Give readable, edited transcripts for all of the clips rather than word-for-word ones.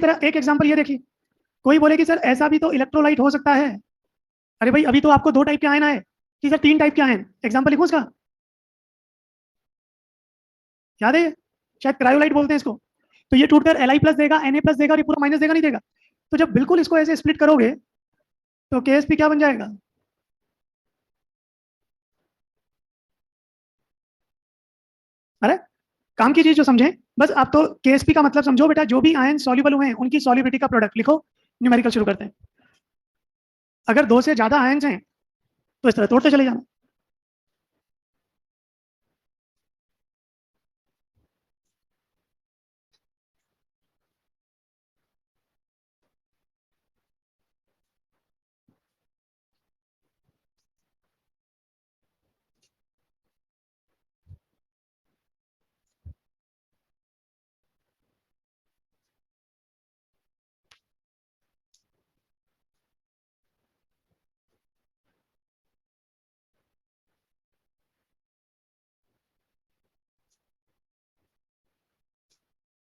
तरह एक एग्जांपल ये देखिए, कोई बोले कि सर ऐसा भी तो इलेक्ट्रोलाइट हो सकता है। अरे भाई अभी तो आपको 2 टाइप के आयन आए कि सर 3 टाइप के आयन, एग्जांपल लिखूं इसका? याद है? शायद क्रायोलाइट बोलते हैं इसको। तो ये टूटकर Li+ देगा, Na+ देगा और ये पूरा माइनस देगा, नहीं देगा? तो जब बिल्कुल इसको ऐसे स्प्लिट करोगे तो KSP क्या बन जाएगा? अरे काम की चीज जो समझे बस, आप तो KSP का मतलब समझो बेटा, जो भी आयन सॉल्युबल हुए हैं उनकी सॉल्युबिलिटी का प्रोडक्ट लिखो। न्यूमेरिकल शुरू करते हैं। अगर 2 से ज्यादा आयन्स हैं तो इस तरह तोड़ते चले जाना।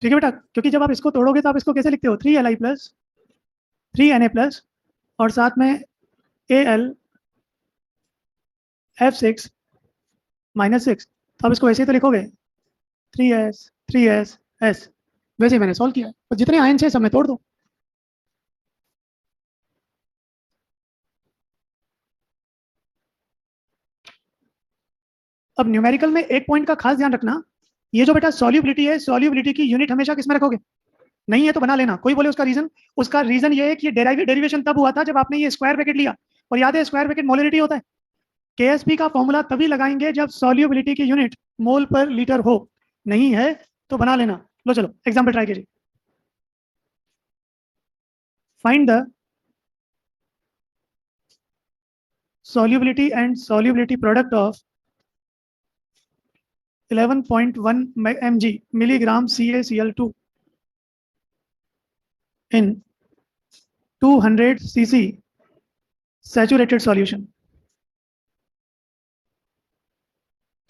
ठीक है बेटा, क्योंकि जब आप इसको तोड़ोगे तो आप इसको कैसे लिखते हो? 3Li+, 3Na+, और साथ में AlF6-6। तो आप इसको ऐसे ही तो लिखोगे 3S, वैसे ही मैंने सॉल्व किया। तो जितने आयन है सब में तोड़ दो। अब न्यूमेरिकल में एक पॉइंट का खास ध्यान रखना, ये जो बेटा सॉल्युबिलिटी है, सॉल्युबिलिटी की यूनिट हमेशा किस में रखोगे? नहीं है तो बना लेना। कोई बोले उसका रीजन ये है कि ये डेरिवेशन तब हुआ था जब आपने ये स्क्वायर ब्रैकेट लिया, और याद है स्क्वायर ब्रैकेट मोलरिटी होता है। KSP का फॉर्मूला तभी लगाएंगे जब सॉल्युबिलिटी की यूनिट मोल पर लीटर हो। नहीं है तो बना लेना। लो चलो एग्जाम्पल ट्राई कीजिए। Find the solubility and solubility product of 11.1 mg milligram CaCl2 in 200 cc saturated solution।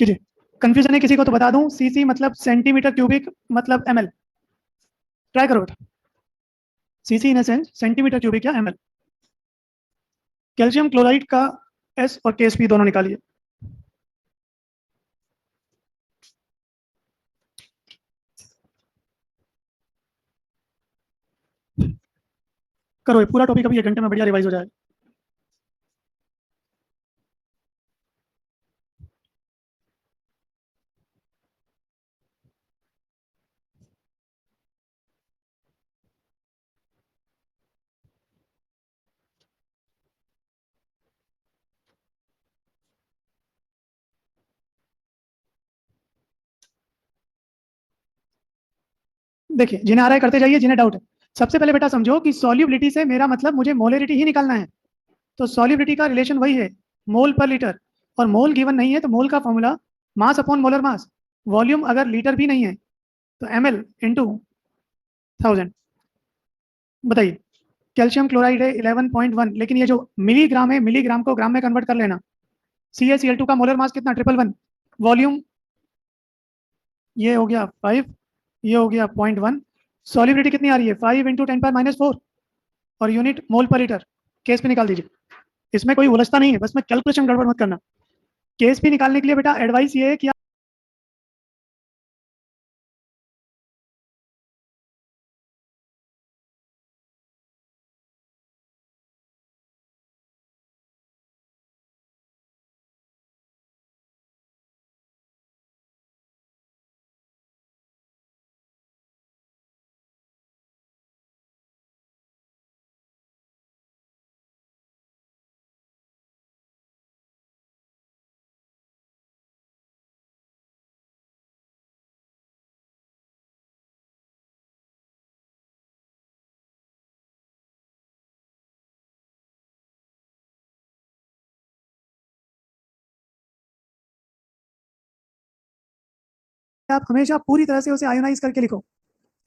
कीजिए। कंफ्यूजन है किसी को तो बता दूं, सीसी मतलब सेंटीमीटर क्यूबिक, मतलब ml। ट्राई करो बेटा। CC in sense centimetre cubic या ml। कैल्शियम क्लोराइड का S और KSP दोनों निकालिए। करो, ये पूरा टॉपिक अभी 1 घंटे में बढ़िया रिवाइज हो जाएगा। देखिए जिन्हें आ रहा है करते जाइए, जिन्हें डाउट है। सबसे पहले बेटा समझो कि सॉल्युबिलिटी से मेरा मतलब मुझे मोलरिटी ही निकालना है। तो सॉल्युबिलिटी का रिलेशन वही है, मोल पर लीटर। और मोल गिवन नहीं है तो मोल का formula mass upon molar mass. Volume अगर लीटर भी नहीं है तो ml इंटू 1000। बताइए, कैल्शियम क्लोराइड है 11.1, लेकिन ये जो मिलीग्राम है, मिलीग्राम को ग्राम में कन्वर्ट कर लेना। CaCl2 का मोलर मास कितना? 111। वॉल्यूम ये हो गया 5, ये हो गया 0.1। सॉल्युबिलिटी कितनी आ रही है? 5 इंटू 10⁻⁴ और यूनिट मोल पर लीटर। केस पे निकाल दीजिए। इसमें कोई उलझता नहीं है, बस में कैलकुलेशन गड़बड़ मत करना। KSP निकालने के लिए बेटा एडवाइस ये है कि आप हमेशा पूरी तरह से उसे आयोनाइज करके लिखो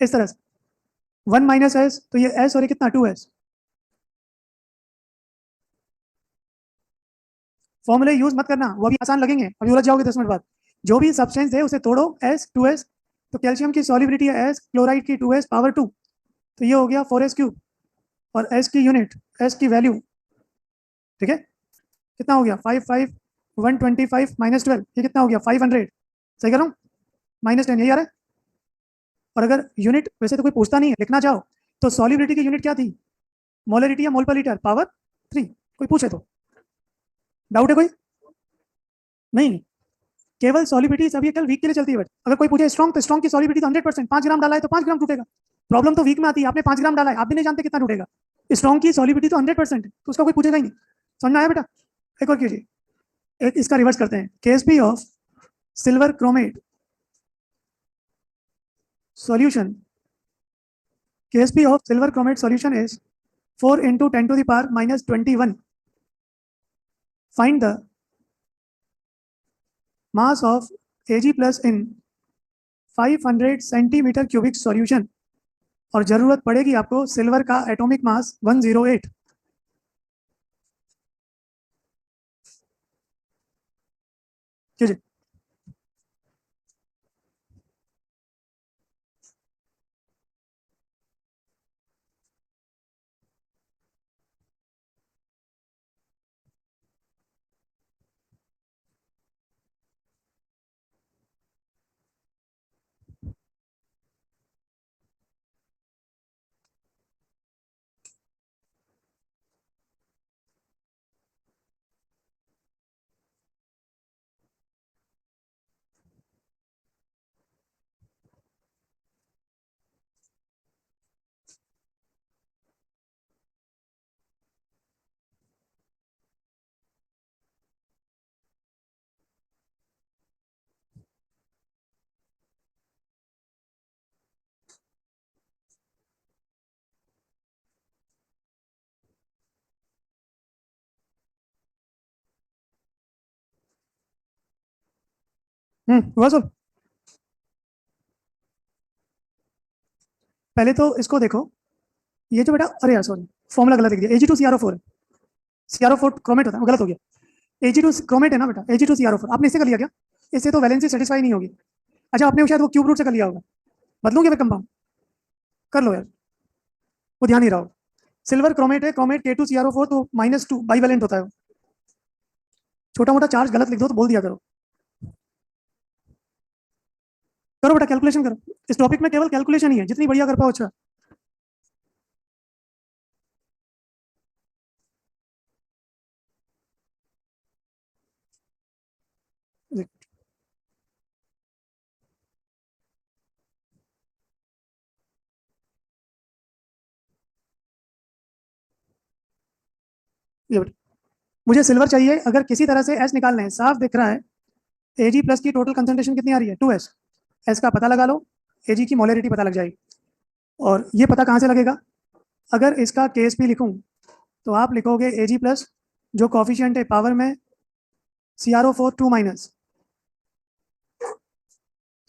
इस तरह से। 1 - S, तो ये S और ये कितना? 2S। फॉर्मूले यूज मत करना, वो भी आसान लगेंगे, अभी उलझ जाओगे 10 मिनट बाद। जो भी सब्सटेंस है उसे तोड़ो, S 2S। तो कैल्शियम की सॉल्युबिलिटी है S, क्लोराइड की 2S पावर 2। तो ये हो गया 4s³ और s की यूनिट, s की वैल्यू, ठीक है, कितना हो गया 5 125 माइनस 12, ये कितना हो गया 500, सही कर रहा हूँ, -10 यही आ रहा है। और अगर यूनिट वैसे तो कोई पूछता नहीं है, लिखना चाहो तो सॉल्युबिलिटी की यूनिट क्या थी, मोलरिटी या मोल पर लीटर पावर 3, कोई पूछे तो, डाउट है कोई? नहीं, केवल सॉल्युबिलिटी सभी केवल वीक के लिए चलती है। बट अगर कोई पूछे स्ट्रॉन्ग, तो स्ट्रॉन्ग की सॉल्युबिलिटी तो 100%, 5 ग्राम डाला है तो 5 ग्राम टूटेगा। प्रॉब्लम तो वीक में आती है, आपने 5 ग्राम डाला है, आप भी नहीं जानते कितना टूटेगा। स्ट्रॉन्ग की सॉल्युबिलिटी तो 100% है, तो उसका कोई पूछेगा ही नहीं। समझ में आया बेटा? एक और कीजिए, एक इसका रिवर्स करते हैं। Ksp of silver chromate solution, Ksp of silver chromate solution is 4 into 10 to the power minus 21. Find the mass of Ag plus in 500 centimetre cubic solution, और जरूरत पड़ेगी आपको सिल्वर का एटॉमिक मास 108। कीजिए। हुआ सब। पहले तो इसको देखो, ये जो बेटा, अरे यार सॉरी, फॉर्मूला गलत लिख दिया, Ag2CrO4 है, CrO4 क्रोमेट होता है, वो गलत हो गया। Ag2 क्रोमेट है ना बेटा, Ag2CrO4 आपने इससे कर लिया क्या? इससे तो वैलेंसी सेटिस्फाई नहीं होगी। अच्छा, आपने शायद वो क्यूब रूट से कर लिया होगा, बदलूंगे फिर कंपाउंड, कर लो यार, वो ध्यान नहीं रहा हो। सिल्वर क्रोमेट है, क्रोमेट K2CrO4, तो -2 बाइवेलेंट होता है वो। छोटा मोटा चार्ज गलत लिख दो तो बोल दिया करो। करो बेटा, कैलकुलेशन करो, इस टॉपिक में केवल कैलकुलेशन ही है, जितनी बढ़िया कर पाओ अच्छा। ये बेटा, मुझे सिल्वर चाहिए, अगर किसी तरह से एस निकालना है, साफ दिख रहा है Ag प्लस की टोटल कंसंट्रेशन कितनी आ रही है 2s, एस का पता लगा लो, Ag की मोलरिटी पता लग जाएगी। और ये पता कहाँ से लगेगा, अगर इसका KSP लिखूं तो आप लिखोगे Ag प्लस, जो कॉफिशियंट है पावर में, CrO4 2 माइनस।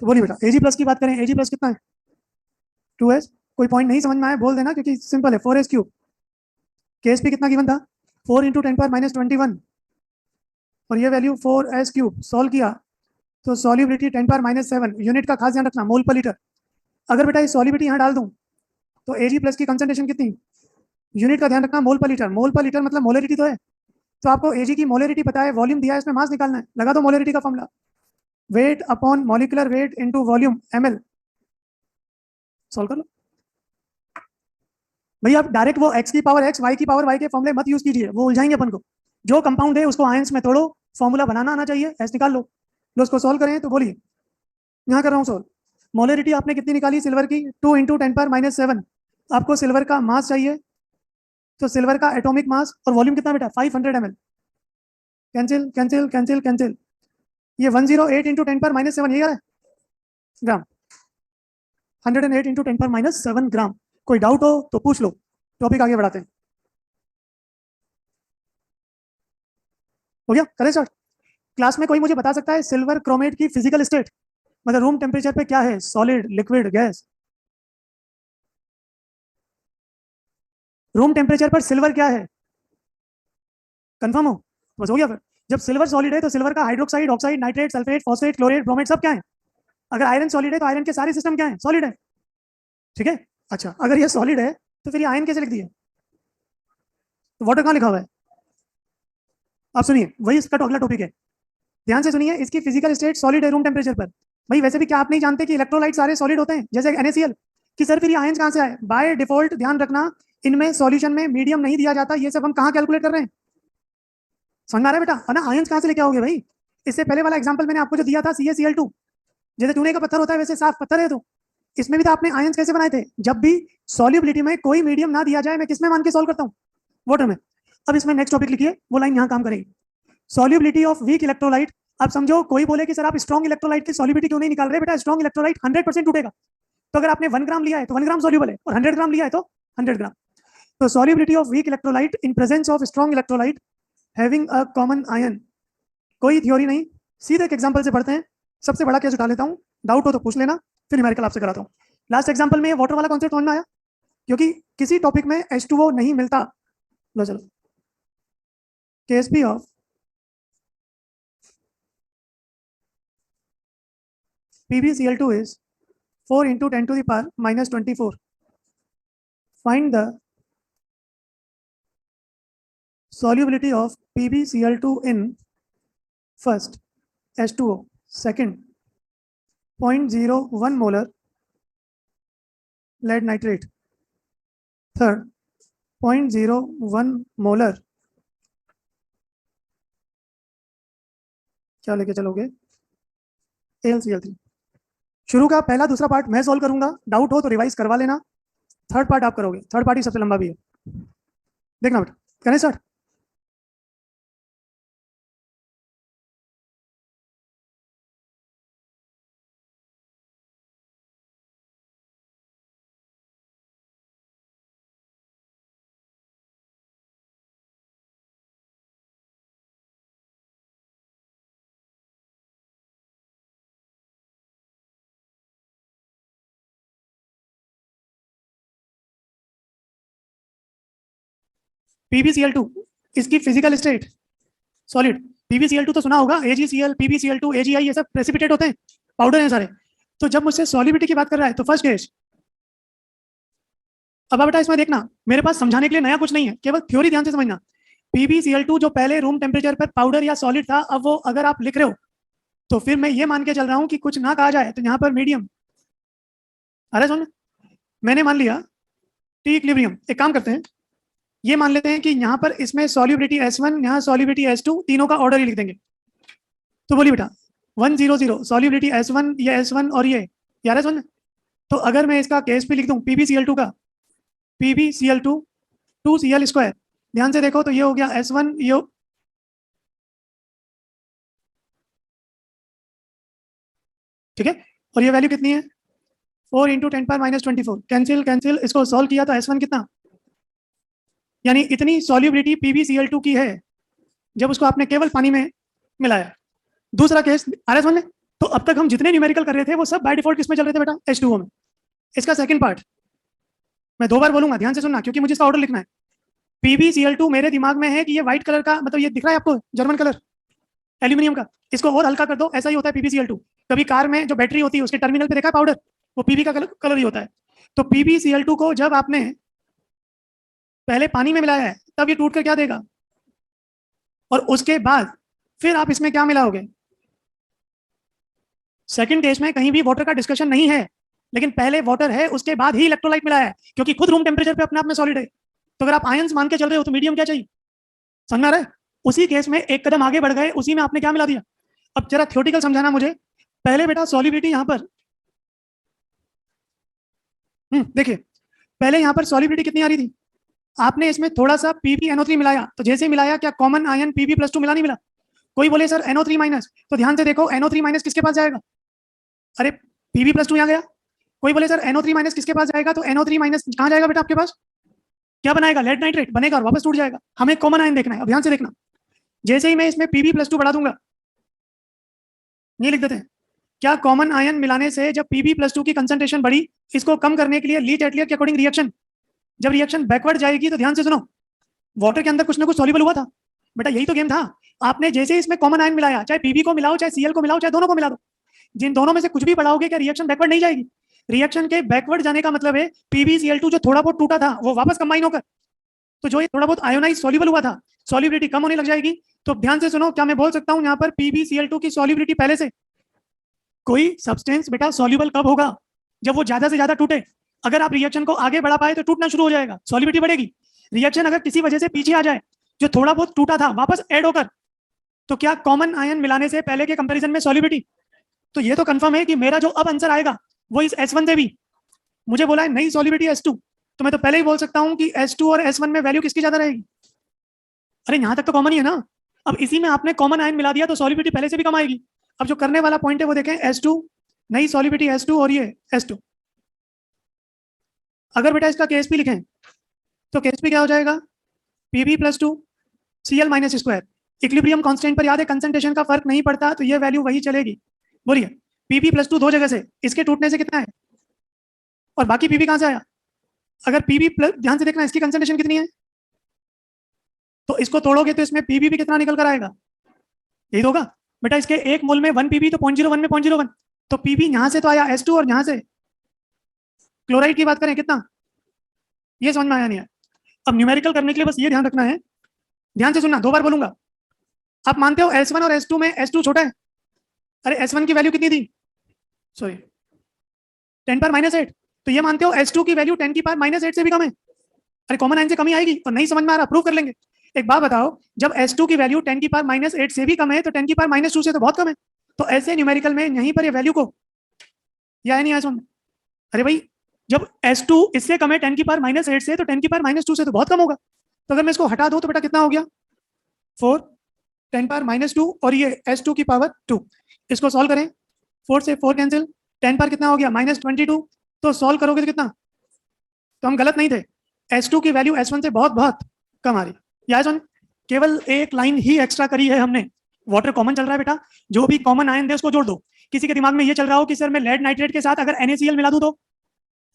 तो बोलिए बेटा, Ag प्लस की बात करें, Ag प्लस कितना है 2s। कोई पॉइंट नहीं समझ में आया बोल देना, क्योंकि सिंपल है, 4s³। KSP कितना गिवन था, 4 × 10⁻21, और ये वैल्यू 4s³ सॉल्व किया तो सॉल्युबिलिटी 10⁻7, यूनिट का खास ध्यान रखना, मोल पर लीटर। अगर बेटा ये सॉल्युबिलिटी यहाँ डाल दूं तो Ag प्लस की कंसंट्रेशन कितनी, यूनिट का ध्यान रखना, मोल पर लीटर। मोल पर लीटर मतलब मोलरिटी तो है, तो आपको Ag की मोलरिटी पता है, वॉल्यूम दिया है, इसमें मास निकालना है, लगा दो मोलरिटी का formula, weight upon molecular weight into volume ml, solve कर लो। भैया आप डायरेक्ट वो x की पावर x, y की पावर y के फॉर्मूले मत यूज कीजिए, वो उलझाएंगे अपन को। जो कंपाउंड है उसको आयंस में तोड़ो, फॉर्मूला बनाना आना चाहिए, एस निकाल लो। लो उसको सॉल्व करें तो बोलिए, यहाँ कर रहा हूँ सॉल्व। मोलरिटी आपने कितनी निकाली सिल्वर की, 2 × 10⁻7। आपको सिल्वर का मास चाहिए, तो सिल्वर का एटॉमिक मास और वॉल्यूम कितना बेटा 500 ml, cancel cancel cancel cancel, ये 108 × 10⁻7 ये ग्राम, 108 × 10⁻7 ग्राम। कोई डाउट हो तो पूछ लो, टॉपिक आगे बढ़ाते हैं। हो गया, करें स्टार्ट। क्लास में कोई मुझे बता सकता है सिल्वर क्रोमेट की फिजिकल स्टेट, मतलब रूम टेम्परेचर पे क्या है, solid, liquid, gas? Room temperature पर सिल्वर क्या है, कंफर्म हो? बस हो गया फिर। जब सिल्वर सॉलिड है तो सिल्वर का hydroxide, oxide, nitrate, sulphate, phosphate, chlorate, bromate सब क्या है? अगर आयरन सॉलिड है तो आयरन के सारे सिस्टम क्या है, सॉलिड है, ठीक है। अच्छा, अगर ये सॉलिड है तो फिर ये आयन कैसे लिख दिए? तो वाटर कहाँ लिखा हुआ है? आप सुनिए, वही इसका अगला टॉपिक है। ध्यान से सुनिए, इसकी फिजिकल स्टेट सॉलिड है रूम टेम्परेचर पर। भाई वैसे भी क्या आप नहीं जानते कि इलेक्ट्रोलाइट सारे सॉलिड होते हैं, जैसे NaCl? कि सर फिर ये आयंस कहाँ से आए? बाय डिफॉल्ट ध्यान रखना, इनमें सॉल्यूशन में मीडियम नहीं दिया जाता। ये सब हम कहाँ कैलकुलेट कर रहे हैं? समझ में आ रहा है बेटा? है ना? आयंस कहाँ से लेके आओगे भाई? इससे पहले वाला एग्जाम्पल मैंने आपको जो दिया था CaCl2, जैसे चूने का पत्थर होता है वैसे साफ पत्थर है, तो इसमें भी तो आपने आयंस कैसे बनाए थे? जब भी सॉल्युबिलिटी में कोई मीडियम ना दिया जाए, मैं किसमें मान के सॉल्व करता हूँ? वाटर में। अब इसमें नेक्स्ट टॉपिक लिखिए, वो लाइन यहाँ काम करेगी। Solubility of weak electrolyte. अब समझो कोई बोले कि सर आप स्ट्रॉन्ग इलेक्ट्रोलाइट की सॉल्युबिलिटी क्यों नहीं निकाल रहे? बेटा स्ट्रॉन्ग इलेक्ट्रोलाइट 100% टूटेगा। तो अगर आपने 1 ग्राम लिया है तो 1 ग्राम सॉल्युबल है, और 100 ग्राम लिया है तो 100 ग्राम। तो solubility of weak electrolyte in presence of strong electrolyte having a common ion. कोई थ्योरी नहीं, सीधे एक एग्जांपल से पढ़ते हैं। सबसे बड़ा केस उठा लेता हूँ, डाउट हो तो पूछ लेना, फिर न्यूमेरिकल आपसे कराता हूँ। लास्ट एग्जांपल में वाटर वाला कॉन्सेप्ट समझ में आया? क्योंकि किसी टॉपिक में H2O नहीं मिलता। लो चलो, KSP of PbCl2 is 4 into 10 to the power minus 24. Find the solubility of PbCl2 in first H2O, second 0.01 molar lead nitrate, third 0.01 molar, क्या लेके चलोगे? AlCl3। शुरू का पहला दूसरा पार्ट मैं सॉल्व करूंगा, डाउट हो तो रिवाइज करवा लेना। थर्ड पार्ट आप करोगे, थर्ड पार्ट ही सबसे लंबा भी है। देखना बेटा, करें स्टार्ट? PbCl2 इसकी फिजिकल स्टेट सॉलिड। PbCl2 तो सुना होगा, AgCl, PbCl2, AgI, ये सब प्रेसिपिटेट होते हैं, पाउडर हैं सारे। तो जब मुझसे सॉलिबिलिटी की बात कर रहा है तो फर्स्ट केस। अब बेटा इसमें देखना, मेरे पास समझाने के लिए नया कुछ नहीं है, केवल थ्योरी ध्यान से समझना। PbCl2 जो पहले रूम टेम्परेचर पर पाउडर या सॉलिड था, अब वो अगर आप लिख रहे हो तो फिर मैं ये मान के चल रहा हूँ कि कुछ ना कहा जाए तो यहाँ पर मीडियम। अरे सुन, मैंने मान लिया टी इक्विलिब्रियम। एक काम करते हैं, ये मान लेते हैं कि यहाँ पर इसमें सॉल्युबिलिटी S1, यहाँ सॉल्युबिलिटी S2, तीनों का ऑर्डर ही लिख देंगे। तो बोलिए बेटा 100 सॉल्युबिलिटी S1, ये S1 और ये यार S1। तो अगर मैं इसका KSP लिख दूं PbCl2 का, PbCl2 2Cl²। ध्यान से देखो तो ये हो गया S1, ये ठीक है, और ये वैल्यू कितनी है? 4 इंटू 10⁻⁻²4। कैंसिल कैंसिल, इसको सॉल्व किया तो S1 कितना, यानी इतनी सॉल्युबिलिटी PbCl2 की है जब उसको आपने केवल पानी में मिलाया। दूसरा केस आर समझ लें। तो अब तक हम जितने न्यूमेरिकल कर रहे थे वो सब बाय डिफॉल्ट किसमें चल रहे थे बेटा? H2O में। इसका सेकंड पार्ट मैं 2 बार बोलूंगा, ध्यान से सुनना, क्योंकि मुझे इसका ऑर्डर लिखना है। PbCl2 मेरे दिमाग में है कि ये व्हाइट कलर का, मतलब ये दिख रहा है आपको, जर्मन कलर एल्यूमिनियम का। इसको और हल्का कर दो, ऐसा ही होता है PbCl2। कभी कार में जो बैटरी होती है उसके टर्मिनल पे देखा है पाउडर, वो Pb का कलर ही होता है। तो PbCl2 को जब आपने पहले पानी में मिलाया है तब ये टूट कर क्या देगा, और उसके बाद फिर आप इसमें क्या मिलाओगे? सेकंड केस में कहीं भी वाटर का डिस्कशन नहीं है, लेकिन पहले वाटर है उसके बाद ही इलेक्ट्रोलाइट मिलाया है, क्योंकि खुद रूम टेम्परेचर पे अपने आप में सॉलिड है। तो अगर आप आयंस मान के चल रहे हो तो मीडियम क्या चाहिए? समझ में आ रहा है? उसी केस में एक कदम आगे बढ़ गए, उसी में आपने क्या मिला दिया। अब जरा थ्योरेटिकल समझाना मुझे। पहले बेटा सॉल्युबिलिटी यहाँ पर, देखिए पहले यहाँ पर सॉल्युबिलिटी कितनी आ रही थी? आपने इसमें थोड़ा सा PbNO3 मिलाया, तो जैसे ही मिलाया क्या कॉमन आयन Pb+2 मिला नहीं मिला? कोई बोले सर NO3-, तो ध्यान से देखो NO3- किसके पास जाएगा? अरे Pb+2 यहाँ गया। कोई बोले सर NO3- किसके पास जाएगा? तो NO3- कहाँ जाएगा बेटा आपके पास? क्या बनाएगा? लेड नाइट्रेट बनेगा और वापस टूट जाएगा। हमें कॉमन आयन देखना है। अब ध्यान से देखना, जैसे ही मैं इसमें Pb+2 बढ़ा दूंगा, ये लिख देते हैं, क्या कॉमन आयन मिलाने से जब Pb+2 की कंसंट्रेशन बढ़ी, इसको कम करने के लिए ली चैटलियर के अकॉर्डिंग रिएक्शन, जब रिएक्शन बैकवर्ड जाएगी तो ध्यान से सुनो, वाटर के अंदर कुछ ना कुछ सॉल्युबल हुआ था बेटा, यही तो गेम था। आपने जैसे ही इसमें कॉमन आयन मिलाया, चाहे Pb को मिलाओ, चाहे Cl को मिलाओ, चाहे दोनों को मिला दो, जिन दोनों में से कुछ भी बढ़ाओगे क्या रिएक्शन बैकवर्ड नहीं जाएगी? रिएक्शन के बैकवर्ड जाने का मतलब है PbCl2 जो थोड़ा बहुत टूटा था वो वापस कंबाइन होकर, तो जो ये थोड़ा बहुत आयोनाइज सॉल्युबल हुआ था, सॉल्युबिलिटी कम होने लग जाएगी। तो ध्यान से सुनो, क्या मैं बोल सकता हूं यहाँ पर PbCl2 की सॉल्युबिलिटी पहले से, कोई सब्सटेंस बेटा सॉल्युबल कब होगा, जब वो ज्यादा से ज्यादा टूटे। अगर आप रिएक्शन को आगे बढ़ा पाए तो टूटना शुरू हो जाएगा, सॉल्युबिलिटी बढ़ेगी। रिएक्शन अगर किसी वजह से पीछे आ जाए, जो थोड़ा बहुत टूटा था वापस ऐड होकर, तो क्या कॉमन आयन मिलाने से पहले के कंपैरिजन में सॉल्युबिलिटी, तो ये तो कंफर्म है कि मेरा जो अब आंसर आएगा वो इस S1 से भी, मुझे बोला है नई सॉल्युबिलिटी S2, तो मैं तो पहले ही बोल सकता हूं कि S2 और S1 में वैल्यू किसकी ज्यादा रहेगी। अरे यहां तक तो कॉमन ही है ना। अब इसी में आपने कॉमन आयन मिला दिया तो सॉल्युबिलिटी पहले से भी कम आएगी। अब जो करने वाला पॉइंट है वो देखें, S2 नई सॉल्युबिलिटी S2 और ये S2। अगर बेटा इसका KSP लिखें तो KSP क्या हो जाएगा, Pb+2Cl-स्क्वायर। इक्विलिब्रियम कांस्टेंट पर याद है कंसंट्रेशन का फर्क नहीं पड़ता, तो ये वैल्यू वही चलेगी। बोलिए Pb+2 दो जगह से, इसके टूटने से कितना है और बाकी Pb कहां से आया। अगर Pb प्लस, ध्यान से देखना इसकी कंसंट्रेशन कितनी है, तो इसको तोड़ोगे तो इसमें Pb भी कितना निकल कर आएगा, यही तो होगा। बेटा इसके एक मोल में 1 Pb, तो 0.01 में 0.01, तो Pb यहां से तो आया S2 और यहां से क्लोराइड की बात करें कितना, ये समझ में आया नहीं है। अब न्यूमेरिकल करने के लिए बस ये ध्यान रखना है, ध्यान से सुनना, दो बार बोलूंगा। आप मानते हो S1 और S2 में S2 छोटा है, अरे S1 की वैल्यू कितनी थी, सॉरी 10⁻⁸, तो ये मानते हो S2 की वैल्यू 10⁻⁸ से भी कम है, अरे कॉमन आयन से कमी आएगी, तो नहीं समझ में आ रहा, प्रूव कर लेंगे। एक बात बताओ, जब S2 की वैल्यू 10⁻⁸ से भी कम है तो 10⁻⁻2 से तो बहुत कम है, तो ऐसे न्यूमेरिकल में यहीं पर ये वैल्यू को, या है नहीं आया समझ में? अरे भाई जब S2 इससे कम है 10⁻⁸ से, तो 10⁻⁻2 से तो बहुत कम होगा, तो अगर मैं इसको हटा दूं तो बेटा कितना हो गया 4, 10⁻⁻2 और ये S2 की पावर 2, इसको सॉल्व करें, 4 से 4 कैंसिल, 10 पर कितना हो गया -22, तो सॉल्व करोगे तो कितना, तो हम गलत नहीं थे, S2 की वैल्यू S1 से बहुत बहुत कम आ रही। याद सुन, केवल एक लाइन ही एक्स्ट्रा करी है हमने, वाटर कॉमन चल रहा है बेटा, जो भी कॉमन आयन दे उसको जोड़ दो। किसी के दिमाग में ये चल रहा हो कि सर मैं लेड नाइट्रेट के साथ अगर NaCl मिला दूं तो,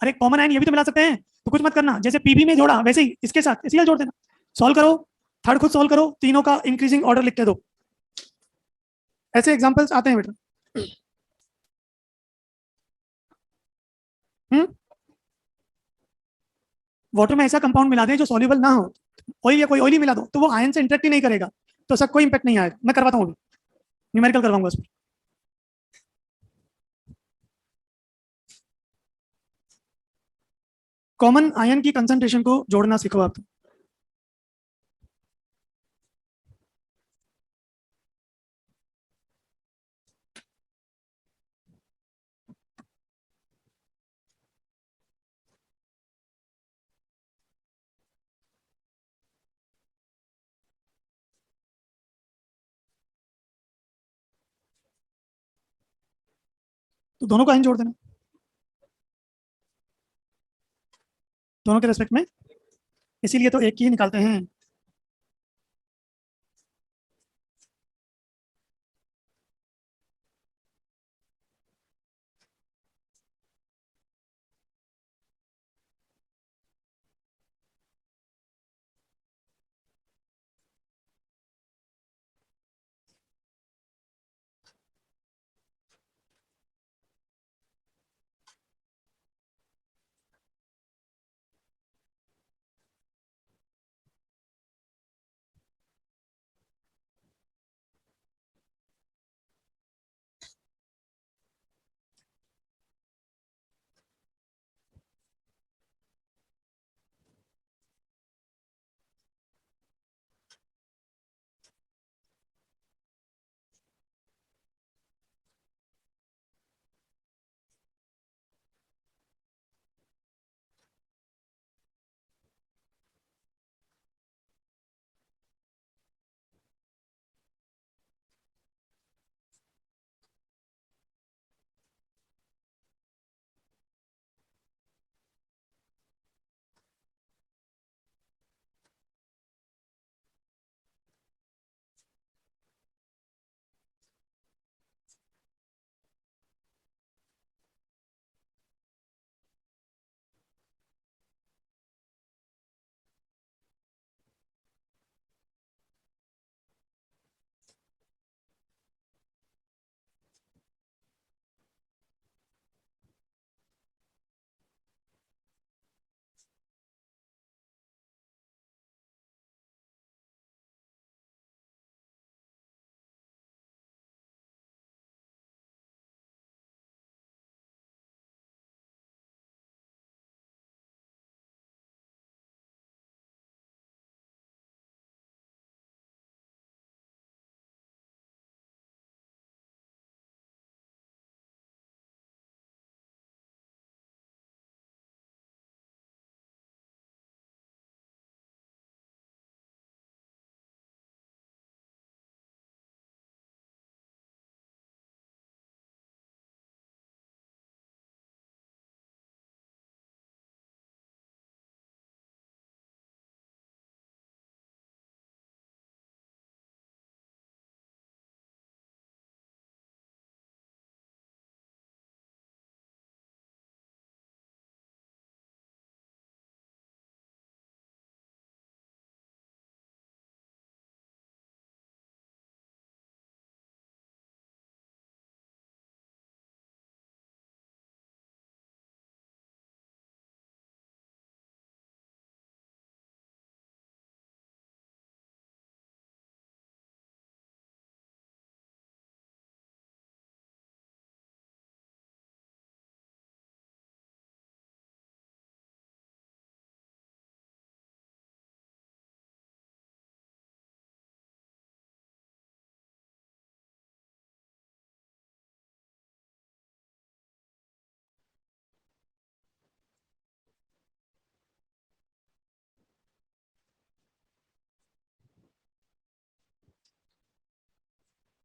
अरे कॉमन आयन ये भी तो मिला सकते हैं, तो कुछ मत करना, जैसे Pb में जोड़ा वैसे ही इसके साथ Cl जोड़ देना, सॉल्व करो, थर्ड खुद सॉल्व करो, तीनों का इंक्रीजिंग ऑर्डर लिख के दो। ऐसे एग्जांपल्स आते हैं बेटा। हम्म, वाटर में ऐसा कंपाउंड मिला दें जो सॉल्युबल ना हो, ऑयल या कोई ऑयली मिला दो तो वो आयन से इंटरेक्ट ही नहीं करेगा, तो सब कोई इंपैक्ट नहीं आएगा। मैं करवाता हूँ, न्यूमेरिकल करवाऊंगा उस पर। कॉमन आयन की कंसंट्रेशन को जोड़ना सीखो आप। तो दोनों का आयन जोड़ देना, दोनों के रेस्पेक्ट में, इसीलिए तो एक ही निकालते हैं।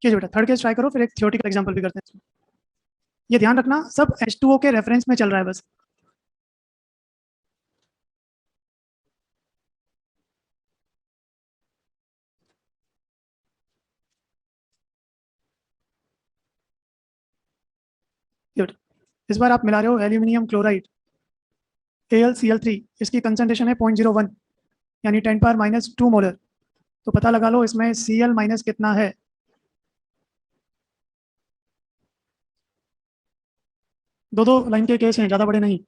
कीजिए बेटा, थर्ड केस ट्राई करो, फिर एक थियोरेटिकल एग्जांपल भी करते हैं। ये ध्यान रखना सब H2O के रेफरेंस में चल रहा है बस। इस बार आप मिला रहे हो एल्यूमिनियम क्लोराइड AlCl3, इसकी कंसंट्रेशन है 0.01 यानी 10⁻⁻² मोलर। तो पता लगा लो इसमें Cl माइनस कितना है। दो दो लाइन के केस हैं, ज़्यादा बड़े नहीं।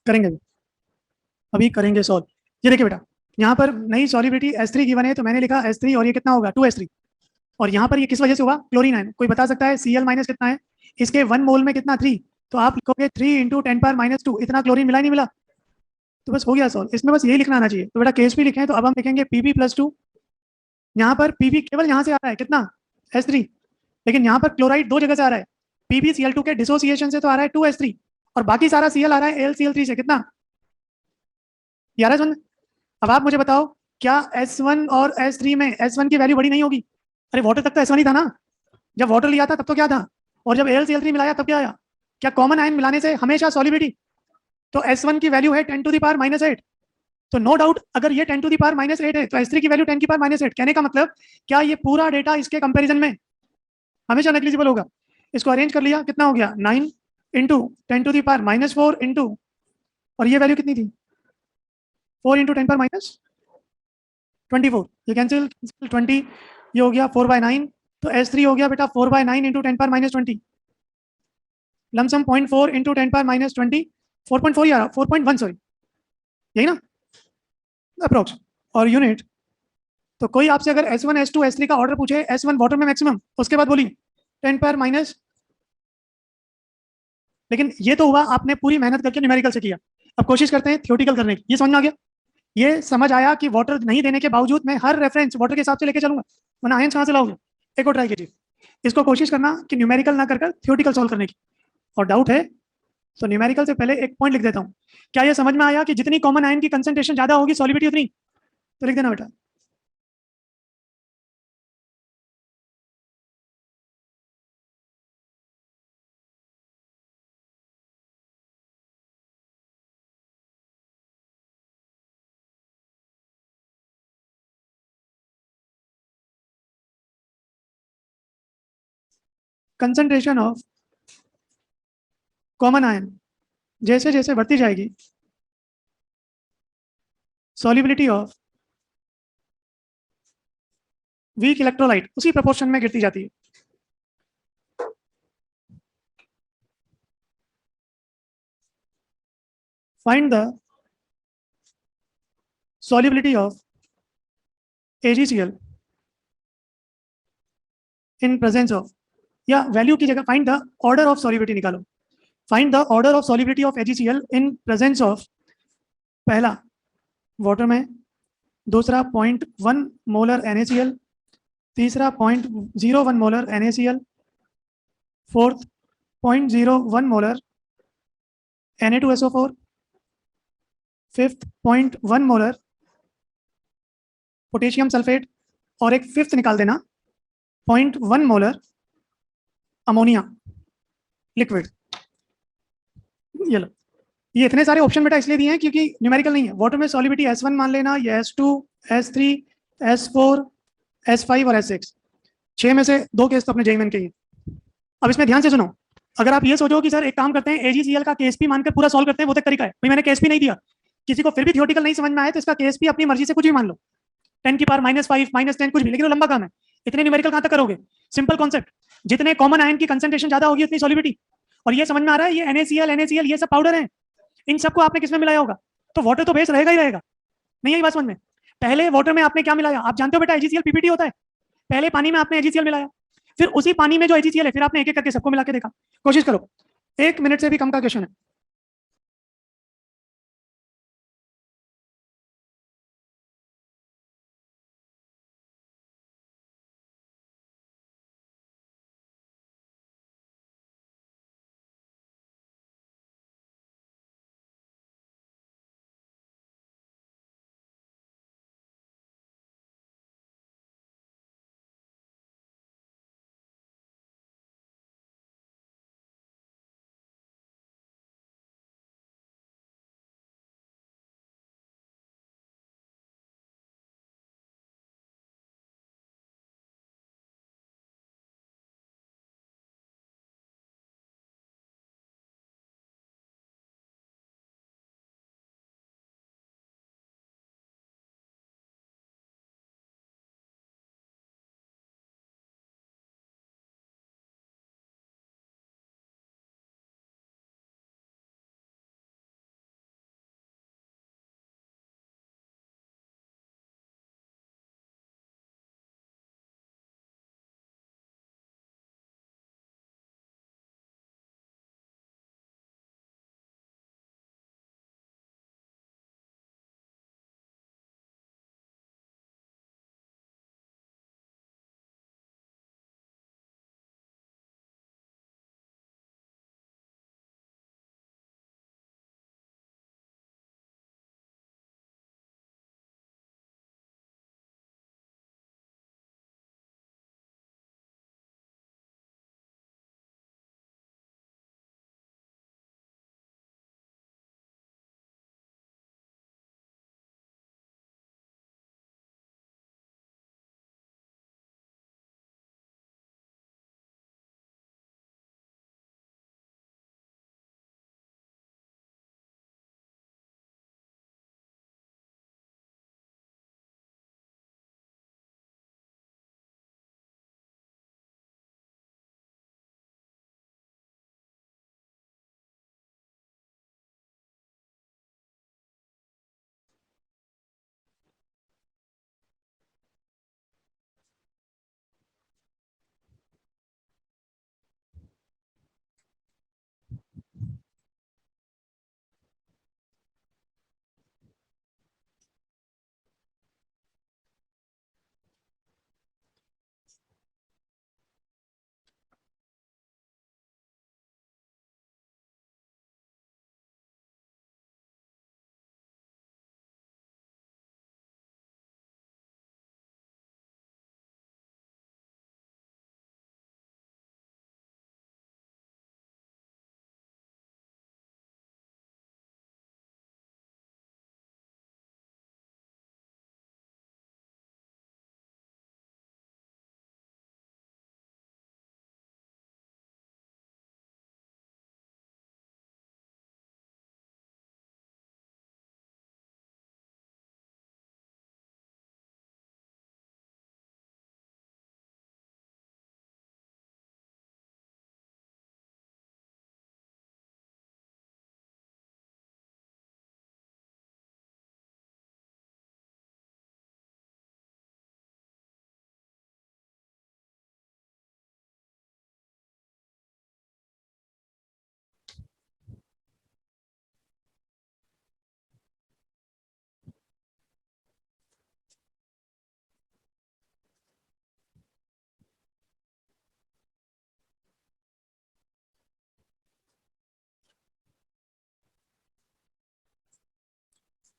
करेंगे अभी करेंगे सॉल्व। ये देखिए बेटा, यहाँ पर नई सॉलिबिलिटी S3 गिवन है, तो मैंने लिखा S3 और ये कितना होगा 2S3। और यहाँ पर ये किस वजह से हुआ, क्लोरीन आयन। कोई बता सकता है Cl माइनस कितना है, इसके 1 मोल में कितना 3, तो आप लिखोगे 3 × 10⁻²। इतना क्लोरीन मिला नहीं मिला, तो बस हो गया सॉल्व। इसमें बस यही लिखना आना चाहिए। तो बेटा केस भी लिखें, तो अब हम लिखेंगे Pb+2। यहाँ पर Pb केवल यहाँ से आ रहा है कितना S3, लेकिन यहाँ पर क्लोराइड दो जगह से आ रहा है। PbCl2 के डिसोसिएशन से तो आ रहा है 2S3, और बाकी सारा Cl आ रहा है AlCl3 से कितना 11 सुन। अब आप मुझे बताओ, क्या S1 और S3 में S1 की वैल्यू बड़ी नहीं होगी। अरे वाटर तक तो S1 ही था ना, जब वाटर लिया था तब तो क्या था, और जब AlCl3 मिलाया तब क्या आया। क्या कॉमन आयन मिलाने से हमेशा सॉलिबिलिटी। तो S1 की वैल्यू है 10⁻⁻8। तो नो डाउट अगर ये 10⁻⁸ है तो S3 की वैल्यू 10⁻⁸। कहने का मतलब क्या ये पूरा डेटा इसके कंपैरिजन में हमेशा नेग्लिजिबल होगा। इसको अरेंज कर लिया, कितना हो गया 9 × 10⁻⁻4 इंटू, और ये वैल्यू कितनी थी 4 × 10⁻24। ये कैंसिल 20, ये हो गया 4/9। तो S3 हो गया बेटा 4/9 × 10⁻20। लमसम 0.4 × 10⁻20, 4.4 ही आ रहा, 4.1 सॉरी, यही ना अप्रोक्स। और यूनिट, तो कोई आपसे अगर S1 S2 S3 का ऑर्डर पूछे, S1 वाटर में मैक्सिमम, उसके बाद बोली 10⁻⁻, लेकिन ये तो हुआ आपने पूरी मेहनत करके न्यूमेरिकल से किया। अब कोशिश करते हैं थियोरेटिकल करने की। ये समझ में आ गया, ये समझ आया कि वाटर नहीं देने के बावजूद मैं हर रेफरेंस वाटर के हिसाब से लेके चलूंगा, वरना आयंस कहाँ से लाओगे। एक और ट्राई कीजिए, इसको कोशिश करना कि न्यूमेरिकल ना कर थियोरेटिकल सॉल्व करने की। और डाउट है तो न्यूमेरिकल से पहले एक पॉइंट लिख देता हूँ। क्या ये समझ में आया कि जितनी कॉमन आयन की कंसंट्रेशन ज्यादा होगी सॉलिबिलिटी उतनी, तो लिख देना बेटा। कंसंट्रेशन ऑफ कॉमन आयन जैसे जैसे बढ़ती जाएगी, सॉलिबिलिटी ऑफ वीक इलेक्ट्रोलाइट उसी प्रोपोर्शन में गिरती जाती है। Find the solubility of AgCl in presence of, या वैल्यू की जगह find the order of solubility निकालो। Find the order of solubility of AgCl in presence of, पहला वाटर में, दूसरा 0.1 मोलर NaCl, तीसरा 0.01 molar NaCl, fourth 0.01 molar Na2SO4, fifth 0.1 molar potassium sulphate, और एक फिफ्थ निकाल देना 0.1 मोलर अमोनिया लिक्विड। ये लो, ये इतने सारे ऑप्शन बेटा इसलिए दिए हैं क्योंकि न्यूमेरिकल नहीं है। वाटर में सॉलिबिलिटी S1 मान लेना, ये S2, S3, S4, S5 और S6, 6 में से 2 केस तो अपने जेईमेन के ही। अब इसमें ध्यान से सुनो, अगर आप ये सोचो कि सर एक काम करते हैं AgCl का केएसपी मानकर पूरा सॉल्व करते हैं, वो तक तरीका है। भाई मैंने केएसपी नहीं दिया, किसी को फिर भी थियोरेटिकल नहीं समझ में आए तो इसका केएसपी अपनी मर्जी से कुछ भी मान लो, 10⁻⁻5 -10 कुछ भी, लेकिन वो लंबा काम है। इतने न्यूमेरिकल कहां तक करोगे। सिंपल कॉन्सेप्ट, जितने कॉमन आयन की कंसंट्रेशन ज्यादा होगी उतनी सॉलिबिलिटी। और ये समझ में आ रहा है, ये NaCl ये सब पाउडर है, इन सबको आपने किसमें मिलाया होगा, तो वाटर तो बेस रहेगा ही रहेगा। नहीं आई बात समझ में। पहले वाटर में आपने क्या मिलाया, आप जानते हो बेटा AgCl PPT होता है। पहले पानी में आपने AgCl मिलाया, फिर उसी पानी में जो AgCl है फिर आपने एक एक करके सबको मिला के देखा। कोशिश करो, 1 मिनट से भी कम का क्वेश्चन है।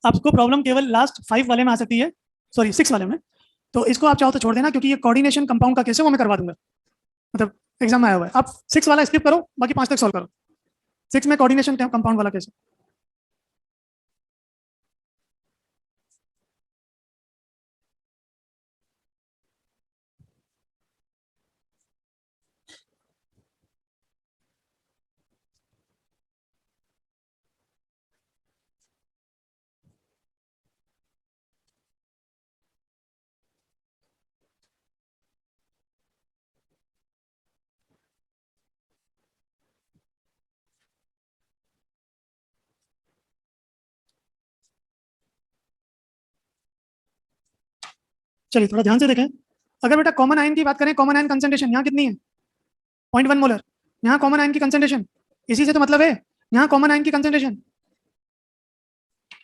आपको प्रॉब्लम केवल लास्ट 5 वाले में आ सकती है, सॉरी 6 वाले में। तो इसको आप चाहो तो छोड़ देना, क्योंकि ये कोऑर्डिनेशन कंपाउंड का केस है, वो मैं करवा दूंगा, मतलब एग्जाम में आया हुआ है। आप 6 वाला स्किप करो, बाकी 5 तक सॉल्व करो। 6 में कोऑर्डिनेशन कंपाउंड वाला केस है। चलिए थोड़ा ध्यान से देखें। अगर बेटा कॉमन आयन की बात करें, कॉमन आयन कंसंट्रेशन यहाँ कितनी है? 0.1 मोलर। यहाँ कॉमन आयन की कंसंट्रेशन, इसी से तो मतलब है, यहाँ कॉमन आयन की कंसंट्रेशन,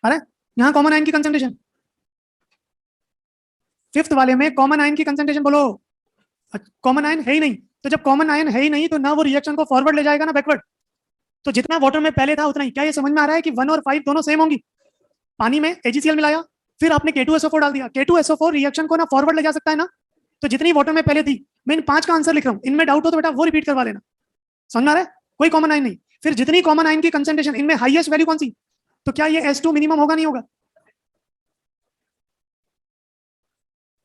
अरे यहाँ कॉमन आयन की कंसंट्रेशन, फिफ्थ वाले में कॉमन आयन की कंसंट्रेशन बोलो। कॉमन आयन है ही नहीं, तो जब कॉमन आयन है ही नहीं तो ना वो रिएक्शन को फॉरवर्ड ले जाएगा ना बैकवर्ड। तो जितना वाटर में पहले था उतना ही। क्या ये समझ में आ रहा है कि 1 और 5 दोनों सेम होंगी? पानी में AgCl मिलाया, फिर आपने K2SO4 डाल दिया। K2SO4 रिएक्शन को ना फॉरवर्ड ले जा सकता है ना, तो जितनी वाटर में पहले थी, मैं इन 5 का आंसर लिख रहा हूँ, इनमें डाउट हो तो बेटा वो रिपीट करवा लेना। समझ में आ रहा है? कोई कॉमन आयन नहीं। फिर जितनी कॉमन आयन की कंसंट्रेशन, इनमें हाईएस्ट वैल्यू कौन सी? तो क्या ये S2 मिनिमम होगा, नहीं होगा?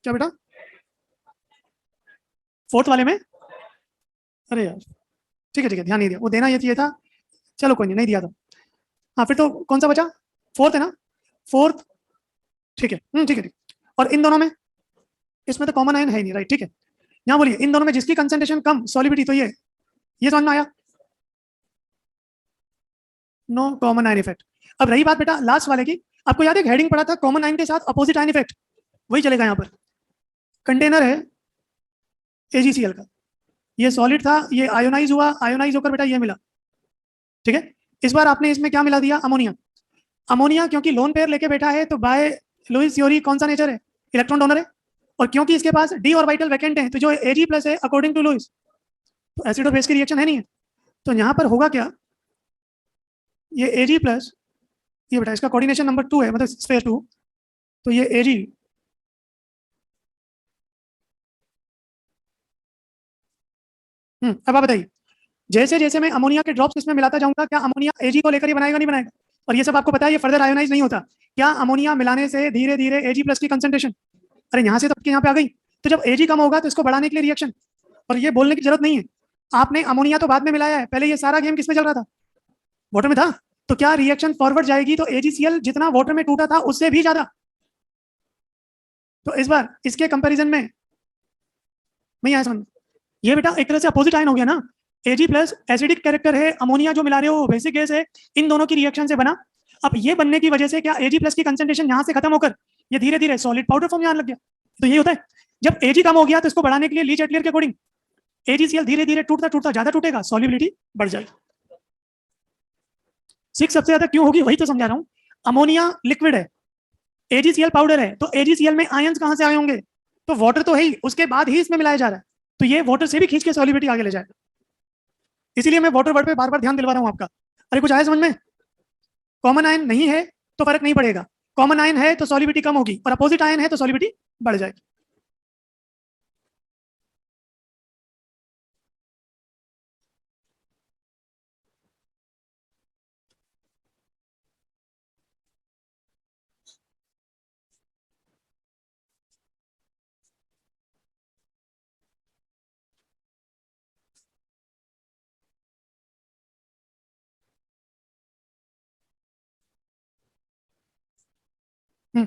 क्या बेटा फोर्थ वाले में? अरे यार ठीक है ध्यान नहीं दिया, वो देना ये चाहिए था। चलो कोई नहीं, नहीं दिया था। हाँ फिर तो कौन सा बचा? फोर्थ है ना? फोर्थ, ठीक है, ठीक है। और इन दोनों में, इसमें तो कॉमन आयन है ही नहीं, राइट? ठीक है, यहाँ बोलिए इन दोनों में जिसकी कंसंट्रेशन कम सॉलिबिलिटी, तो ये समझ में आया? No common ion effect. अब रही बात बेटा लास्ट वाले की, आपको याद है हेडिंग पढ़ा था कॉमन आयन के साथ अपोजिट आयन इफेक्ट, वही चलेगा यहाँ पर। कंटेनर है AgCl का, ये सॉलिड था, ये आयोनाइज हुआ, आयोनाइज होकर बेटा ये मिला, ठीक है। इस बार आपने इसमें क्या मिला दिया? अमोनिया। अमोनिया क्योंकि लोन पेयर लेके बैठा है, तो बाय लुईस थ्योरी कौन सा नेचर है? इलेक्ट्रॉन डोनर है। और क्योंकि इसके पास डी ऑर्बिटल वैकेंट है, तो जो Ag+ है अकॉर्डिंग टू लुईस, तो एसिड और बेस की रिएक्शन है नहीं है। तो यहाँ पर होगा क्या, ये Ag+, ये बेटा इसका कोऑर्डिनेशन नंबर 2 है, मतलब स्फीयर 2, तो ये Ag, अब आप बताइए, जैसे जैसे मैं अमोनिया के ड्रॉप्स इसमें मिलाता जाऊंगा, क्या अमोनिया Ag को लेकर ही बनाएगा, नहीं बनाएगा? और ये सब आपको पता है, ये फर्दर आयोनाइज नहीं होता। क्या अमोनिया मिलाने से धीरे धीरे Ag+ की कंसंट्रेशन, अरे यहाँ से तो यहाँ पे आ गई, तो जब Ag कम होगा तो इसको बढ़ाने के लिए रिएक्शन, और ये बोलने की जरूरत नहीं है। आपने अमोनिया तो बाद में मिलाया है, पहले ये सारा गेम किसमें चल रहा था? वाटर में था। तो क्या रिएक्शन फॉरवर्ड जाएगी तो AgCl जितना वाटर में टूटा था उससे भी ज्यादा। तो इस बार इसके कंपैरिजन में मैं यहाँ समझ, ये बेटा एक तरह से अपोजिट आयन हो गया ना। Ag+ एसिडिक कैरेक्टर है, अमोनिया जो मिला रहे हो बेसिक गैस है, इन दोनों की रिएक्शन से बना। अब ये बनने की वजह से क्या Ag+ की कंसंट्रेशन यहाँ से खत्म होकर ये धीरे धीरे सॉलिड पाउडर फॉर्म में आने लग गया। तो ये होता है, जब Ag कम हो गया तो इसको बढ़ाने के लिए ली चैटलियर के अकॉर्डिंग AgCl धीरे धीरे टूटता टूटता ज्यादा टूटेगा, सॉल्युबिलिटी बढ़ जाएगी। 6 सबसे ज्यादा क्यों होगी वही तो समझा रहा हूँ। अमोनिया लिक्विड है, AgCl पाउडर है, तो AgCl में आयंस कहां से आए होंगे? तो वाटर तो है ही, उसके बाद ही इसमें मिलाया जा रहा है, तो ये वाटर से भी खींच के सॉल्युबिलिटी आगे ले जाएगा। इसीलिए मैं वाटर वर्ड पे बार बार ध्यान दिलवा रहा हूँ आपका। अरे कुछ आया समझ में? कॉमन आयन नहीं है तो फर्क नहीं पड़ेगा, कॉमन आयन है तो सॉल्युबिलिटी कम होगी, और अपोजिट आयन है तो सॉल्युबिलिटी बढ़ जाएगी। हम्म,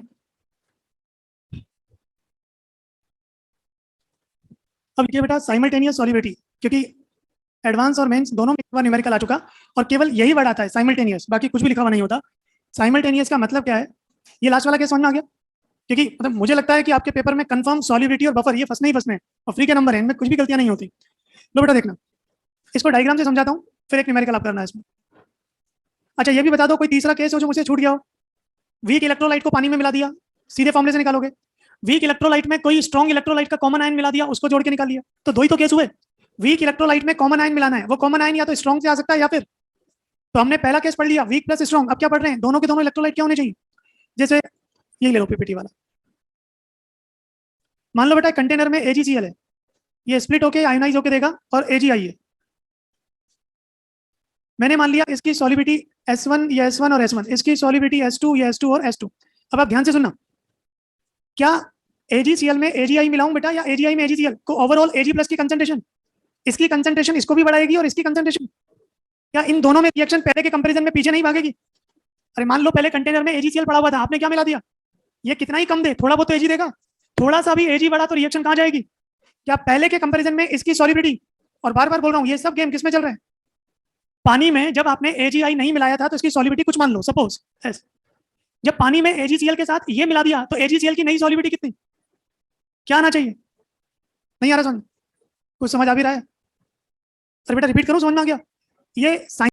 अब ये बेटा साइमल्टेनियस सॉल्युबिलिटी, क्योंकि एडवांस और मेंस दोनों में एक बार न्यूमेरिकल आ चुका, और केवल यही वर्ड आता है साइमल्टेनियस, बाकी कुछ भी लिखा हुआ नहीं होता। साइमल्टेनियस का मतलब क्या है? ये लास्ट वाला केस समझ में आ गया? क्योंकि मतलब मुझे लगता है कि आपके पेपर में कंफर्म सॉल्युबिलिटी और बफर ये फंसने ही फंसने हैं, और फ्री के नंबर है, इनमें कुछ भी गलतियां नहीं होती। लो बेटा देखना, इसको डायग्राम से समझाता हूँ, फिर एक न्यूमेरिकल आप करना है इसमें। अच्छा ये भी बता दो कोई तीसरा केस हो जो मुझसे छूट गया हो। वीक इलेक्ट्रोलाइट को पानी में मिला दिया, सीधे फॉर्मूले से निकालोगे। वीक इलेक्ट्रोलाइट में कोई स्ट्रॉन्ग इलेक्ट्रोलाइट का कॉमन आयन मिला दिया, उसको जोड़ के निकाल लिया, तो दो ही तो केस हुए। वीक इलेक्ट्रोलाइट में कॉमन आयन मिलाना है, वो कॉमन आयन या तो स्ट्रॉन्ग से आ सकता है या फिर, तो हमने पहला केस पढ़ लिया वीक प्लस स्ट्रॉन्ग। अब क्या पढ़ रहे हैं, दोनों के दोनों इलेक्ट्रोलाइट क्या होने चाहिए? जैसे ये ले लो पीपीटी वाला, मान लो बेटा कंटेनर में AgCl है, ये स्प्लिट होके आयोनाइज होके देगा और AgI है। मैंने मान लिया इसकी सॉलिबिलिटी S1 या S1 और S1, इसकी सॉलिबिलिटी S2 या S2 और S2। अब आप ध्यान से सुनना, क्या AgCl में AgI मिलाऊं बेटा या AgI में AgCl को ओवरऑल Ag प्लस की कंसंट्रेशन, इसकी कंसंट्रेशन इसको भी बढ़ाएगी और इसकी कंसंट्रेशन, क्या इन दोनों में रिएक्शन पहले के कंपैरिजन में पीछे नहीं भागेगी? अरे मान लो पहले कंटेनर में AgCl पड़ा हुआ था, आपने क्या मिला दिया, ये कितना ही कम दे थोड़ा बहुत तो Ag देगा, थोड़ा सा भी Ag बढ़ा तो रिएक्शन कहाँ जाएगी? क्या पहले के कंपैरिजन में इसकी सॉलिबिलिटी, और बार बार बोल रहा हूँ ये सब गेम किसमें चल रहा है, पानी में जब आपने AgI नहीं मिलाया था तो इसकी सॉलिबिलिटी कुछ मान लो सपोज S, जब पानी में AgCl के साथ ये मिला दिया तो AgCl की नई सॉलिबिलिटी कितनी, क्या आना चाहिए? नहीं आ रहा समझ, कुछ समझ आ भी रहा है? अरे बेटा रिपीट करूं, समझ में आ गया? ये साइंस